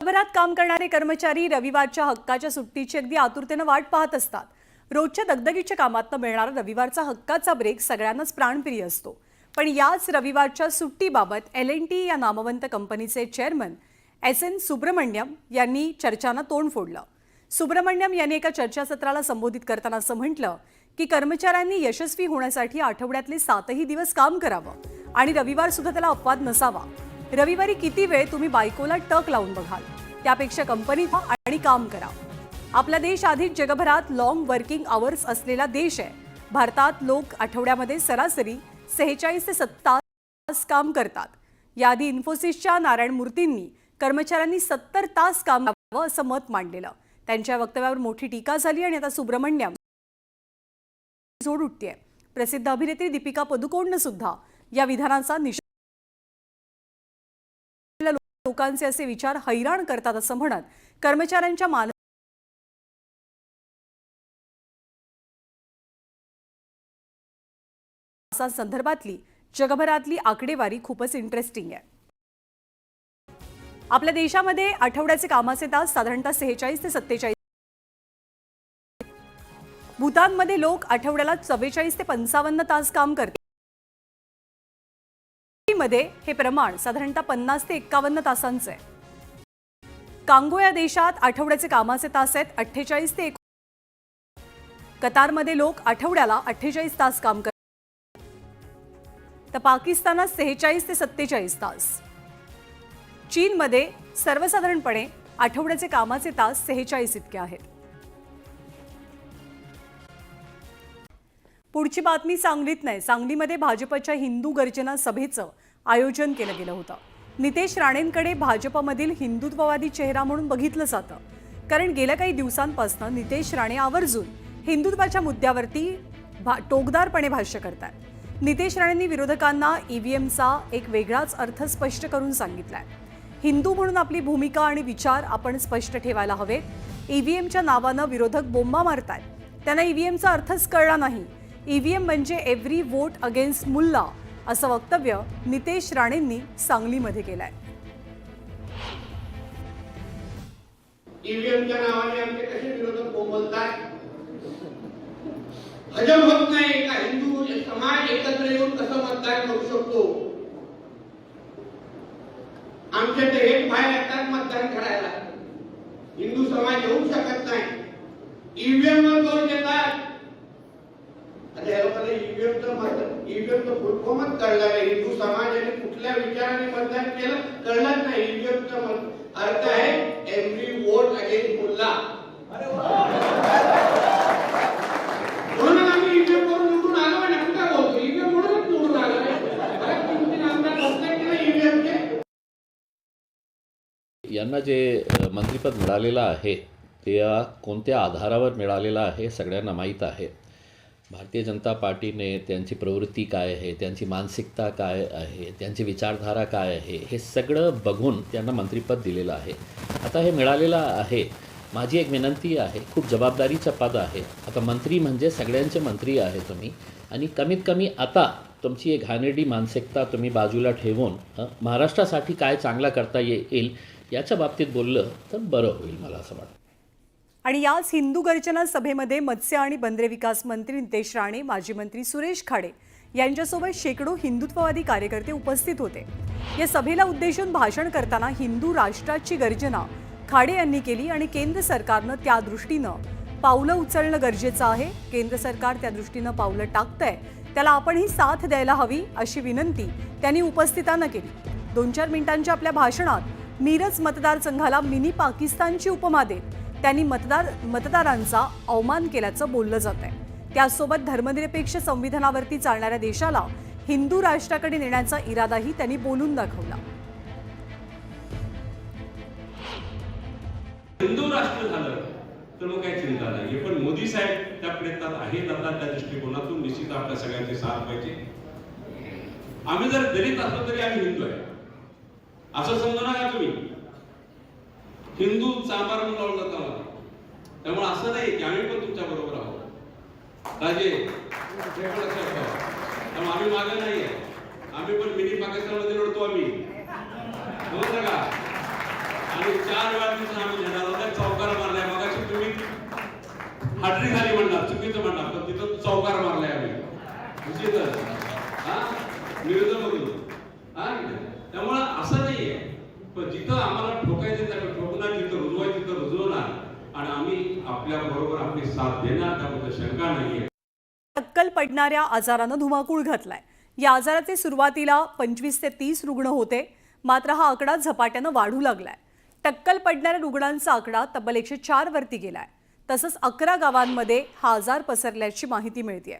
जगभरात काम करणारे कर्मचारी रविवारच्या हक्काच्या सुट्टीची अगदी आतुरतेने वाट पाहत असतात. रोजच्या दगदगीच्या कामातनं मिळणारा रविवारचा हक्काचा ब्रेक सगळ्यांनाच प्राणप्रिय असतो. पण याच रविवारच्या सुट्टीबाबत L&T या नामवंत कंपनीचे चेअरमन SN सुब्रमण्यम यांनी चर्चांना तोंड फोडलं. सुब्रमण्यम यांनी एका चर्चासत्राला संबोधित करताना असं म्हटलं की कर्मचाऱ्यांनी यशस्वी होण्यासाठी आठवड्यातले 7ही दिवस काम करावं आणि रविवार सुद्धा त्याला अपवाद नसावा. रविवारी किती वेळ तुम्ही बायकोला टक लावून बघाल, त्यापेक्षा कंपनीत आणि काम करा. आपला देश आधीच जगभरात लॉंग वर्किंग आवर्स असलेला देश आहे. भारतात लोक आठवड्यामध्ये सरासरी 46 ते 70 तास काम करतात. याआधी इन्फोसिसच्या नारायण मूर्तींनी कर्मचाऱ्यांनी 70 तास काम करावं असं मत मांडलेलं. त्यांच्या वक्तव्यावर मोठी टीका झाली आणि आता सुब्रमण्यम जोड उठतेय. प्रसिद्ध अभिनेत्री दीपिका पदुकोणनं सुद्धा या विधानाचा निषेध लोकांचे असे विचार हैराण करतात असं म्हणत कर्मचाऱ्यांच्या संदर्भातली जगभरातली आकडेवारी खूपच इंटरेस्टिंग आहे. आपल्या देशामध्ये आठवड्याचे कामाचे तास साधारणतः 46 ते 47. भूतानमध्ये लोक आठवड्याला 44 ते 55 तास काम करतात. मध्ये हे प्रमाण साधारणतः 50 ते 51 तासांचे आहे. कांगो या देशात आठवड्याचे कामाचे तास आहेत 48 ते 1. कतारमध्ये लोक आठवड्याला 48 तास काम करतात. तर पाकिस्तानात 46 ते 47 तास. चीनमध्ये सर्वसाधारणपणे आठवड्याचे कामाचे तास 46 इतके आहेत. पुढची बातमी सांगलीत नाही. सांगलीमध्ये भाजपच्या हिंदू गर्जना सभेचं आयोजन केलं गेलं होतं. नितेश राणेंकडे भाजपमधील हिंदुत्ववादी चेहरा म्हणून बघितलं जातं, कारण गेल्या काही दिवसांपासून नितेश राणे आवर्जून हिंदुत्वाच्या मुद्द्यावरती टोकदारपणे भाष्य करतात. नितेश राणेंनी विरोधकांना EVMचा एक वेगळाच अर्थ स्पष्ट करून सांगितलाय. हिंदू म्हणून आपली भूमिका आणि विचार आपण स्पष्ट ठेवायला हवेत. EVMच्या नावानं विरोधक बोंबा मारतात. त्यांना EVMचा अर्थच कळला नाही. EVM म्हणजे एव्हरी वोट अगेन्स्ट मुल्ला असं वक्तव्य नितेश राणेंनी सांगलीमध्ये केलंय. EVMच्या नावाने आमचे कसे विरोधक बोंबलतात. हजम होत नाही का हिंदू समाज एकत्र येऊन कसं मतदान करू शकतो. आमच्या ते एक बाहेर येतात मतदान करायला. हिंदू समाज येऊ शकत नाही. EVM वर दोष देतात. आता या लोकांना EVMचं फुल फॉर्मच कळलं नाही. हिंदू समाजाने कुठल्या विचाराने मतदान केलं कळलंच नाही. EVMचा अर्थ आहे एव्हरी वोट अगेन्स्ट मुल्ला. म्हणून आम्ही EVM वरून निवडून आलो आणि आपण काय बोलतो EVM म्हणूनच निवडून आलो. यांना जे मंत्रिपद मिळालेलं आहे ते कोणत्या आधारावर मिळालेलं आहे सगळ्यांना माहीत आहे. भारतीय जनता पार्टीने त्यांची प्रवृत्ती काय आहे, त्यांची मानसिकता काय आहे, त्यांची विचारधारा काय आहे, हे सगळं बघून त्यांना मंत्रिपद दिलेलं आहे. आता हे मिळालेलं आहे. माझी एक विनंती आहे, खूप जबाबदारीचं पद आहे. आता मंत्री म्हणजे सगळ्यांचे मंत्री आहे तुम्ही, आणि कमीत कमी आता तुमची एक घाणेरडी मानसिकता तुम्ही बाजूला ठेवून महाराष्ट्रासाठी काय चांगला करता येईल याच्या बाबतीत बोललं तर बरं होईल मला असं वाटतं. आणि याच हिंदू गर्जना सभेमध्ये मत्स्य आणि बंदरे विकास मंत्री नितेश राणे, माजी मंत्री सुरेश खाडे यांच्यासोबत शेकडो हिंदुत्ववादी कार्यकर्ते उपस्थित होते. या सभेला उद्देशून भाषण करताना हिंदू राष्ट्राची गर्जना खाडे यांनी केली आणि केंद्र सरकारनं त्या दृष्टीनं पावलं उचलणं गरजेचं आहे. केंद्र सरकार त्या दृष्टीनं पावलं टाकतंय, त्याला आपणही साथ द्यायला हवी अशी विनंती त्यांनी उपस्थितांना केली. 2-4 मिनिटांच्या आपल्या भाषणात मिरज मतदारसंघाला मिनी पाकिस्तानची उपमा देत त्यांनी मतदारांचा अवमान केल्याचं बोललं जात आहे. त्यासोबत धर्मनिरपेक्ष संविधानावरती चालणाऱ्या देशाला हिंदू राष्ट्राकडे नेण्याचा इरादाही त्यांनी बोलून दाखवला. हिंदू राष्ट्र झालं तर मग काही चिंता नाही, पण मोदी साहेब त्या प्रयत्नात आहेत. आता त्या दृष्टिकोनातून निश्चित आपल्या सगळ्यांची साथ पाहिजे. आम्ही जर दलित असलो तरी आम्ही हिंदू आहे असं समजू नका तुम्ही. हिंदू चांभार म्हणून लावलं जातं आम्हाला. त्यामुळे असं नाही की आम्ही पण तुमच्या बरोबर आहोत राजे. त्यामुळे आम्ही मागे नाही आहे. आम्ही पण मिनी पाकिस्तानमध्ये लढतो. आम्ही का आणि 4 वेळा तिथून आम्ही झेंडा लावला, चौकार मारलाय. मगाशी तुम्ही हाडरी झाली म्हणणार, चुकीचं म्हणणार, पण तिथं चौकार मारलाय आम्ही निश्चितच. निवेदन बघून त्यामुळे असं नाहीये, पण जिथं आम्हाला ठोकायचं त्याकडे ठोकणार, जिथं रुजवायचं तिथं रुजवणार आणि आम्ही आपल्या बरोबर आपली साथ देणार, त्याबद्दल शंका नाहीये. टक्कल पडणाऱ्या आजारानं धुमाकूळ घातलाय. या आजाराचे सुरुवातीला 25 ते 30 रुग्ण होते, मात्र हा आकडा झपाट्यानं वाढू लागलाय. टक्कल पडणाऱ्या रुग्णांचा आकडा तब्बल 104 वरती गेलाय. तसंच 11 गावांमध्ये हा आजार पसरल्याची माहिती मिळतेय.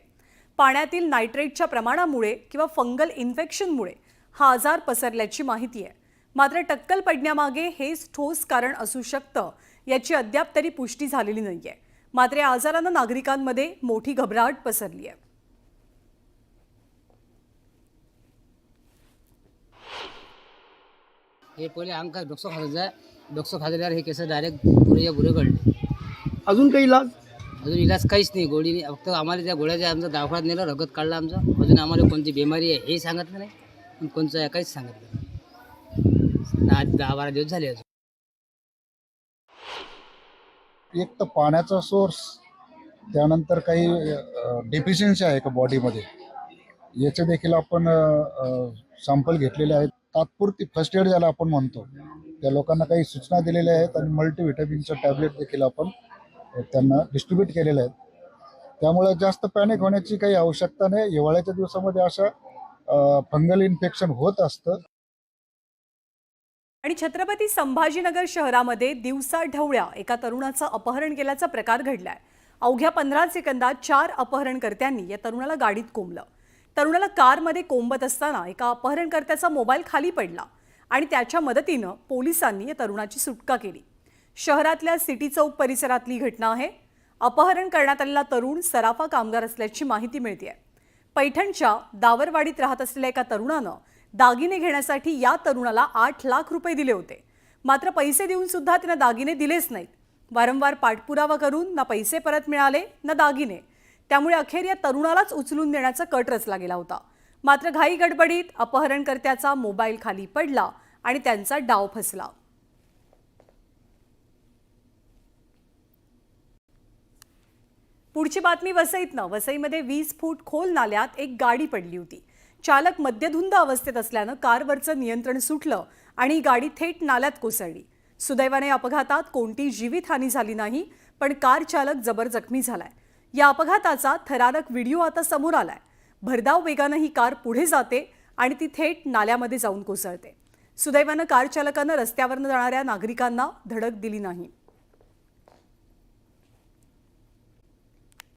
पाण्यातील नायट्रेटच्या प्रमाणामुळे किंवा फंगल इन्फेक्शनमुळे हा आजार पसरल्याची माहिती आहे. मात्र टक्कल पडण्यामागे हेच ठोस कारण असू शकतं याची अद्याप तरी पुष्टी झालेली नाहीये. मात्र या आजारानं नागरिकांमध्ये मोठी घबराट पसरली आहे. हे पहिले आमका डोकं खात जाय, डोकं खाल्ल्यावर हे केस डायरेक्ट पुरेच्या पुरे गळले. अजून काही इलाज? अजून इलाज काहीच नाही, गोळी नाही. फक्त आम्हाला त्या गोळ्याच्या आमचं दवाखान्यात नेलं, रगत काढलं आमचं. अजून आम्हाला कोणती बिमारी आहे हे सांगितलं नाही, पण कोणचं आहे काहीच सांगितलं नाही. आज 10-12 दिवस झाले. अजून एक तर पाण्याचा सोर्स, त्यानंतर काही डेफिशियन्सी आहे का बॉडीमध्ये, याचे देखील आपण सॅम्पल घेतलेले आहेत. तात्पुरती फर्स्ट एड ज्याला आपण म्हणतो, त्या लोकांना काही सूचना दिलेल्या आहेत आणि मल्टीव्हिटॅमिनचं टॅबलेट देखील आपण त्यांना डिस्ट्रीब्यूट केलेले आहेत. त्यामुळे जास्त पॅनिक होण्याची काही आवश्यकता नाही. हिवाळ्याच्या दिवसामध्ये अशा फंगल इन्फेक्शन होत असतं. आणि छत्रपती संभाजीनगर शहरामध्ये दिवसा ढवळ्या एका तरुणाचं अपहरण केल्याचा प्रकार घडलाय. अवघ्या 15 सेकंदात 4 अपहरणकर्त्यांनी या तरुणाला गाडीत कोंबलं. तरुणाला कारमध्ये कोंबत असताना एका अपहरणकर्त्याचा मोबाईल खाली पडला आणि त्याच्या मदतीनं पोलिसांनी या तरुणाची सुटका केली. शहरातल्या सिटी चौक परिसरातली घटना आहे. अपहरण करण्यात आलेला तरुण सराफा कामगार असल्याची माहिती मिळते. पैठणच्या दावरवाडीत राहत असलेल्या एका तरुणानं दागिने घेण्यासाठी या तरुणाला 8 लाख रुपये दिले होते. मात्र पैसे देऊन सुद्धा त्यानं दागिने दिलेच नाहीत. वारंवार पाठपुरावा करून ना पैसे परत मिळाले ना दागिने. त्यामुळे अखेर या तरुणालाच उचलून देण्याचा कट रचला गेला होता. मात्र घाई गडबडीत अपहरणकर्त्याचा मोबाईल खाली पडला आणि त्यांचा डाव फसला. पुढची बातमी वसईतनं. वसईमध्ये 20 फूट खोल नाल्यात एक गाडी पडली होती. चालक मद्यधुंद अवस्थेत असल्यानं कारवरचं नियंत्रण सुटलं आणि ही गाडी थेट नाल्यात कोसळली. सुदैवाने या अपघातात कोणती जीवितहानी झाली नाही, पण कार चालक जबर जखमी झालाय. या अपघाताचा थरारक व्हिडिओ आता समोर आलाय. भरधाव वेगानं ही कार पुढे जाते आणि ती थेट नाल्यामध्ये जाऊन कोसळते. सुदैवानं कार चालकानं रस्त्यावरनं जाणाऱ्या नागरिकांना धडक दिली नाही.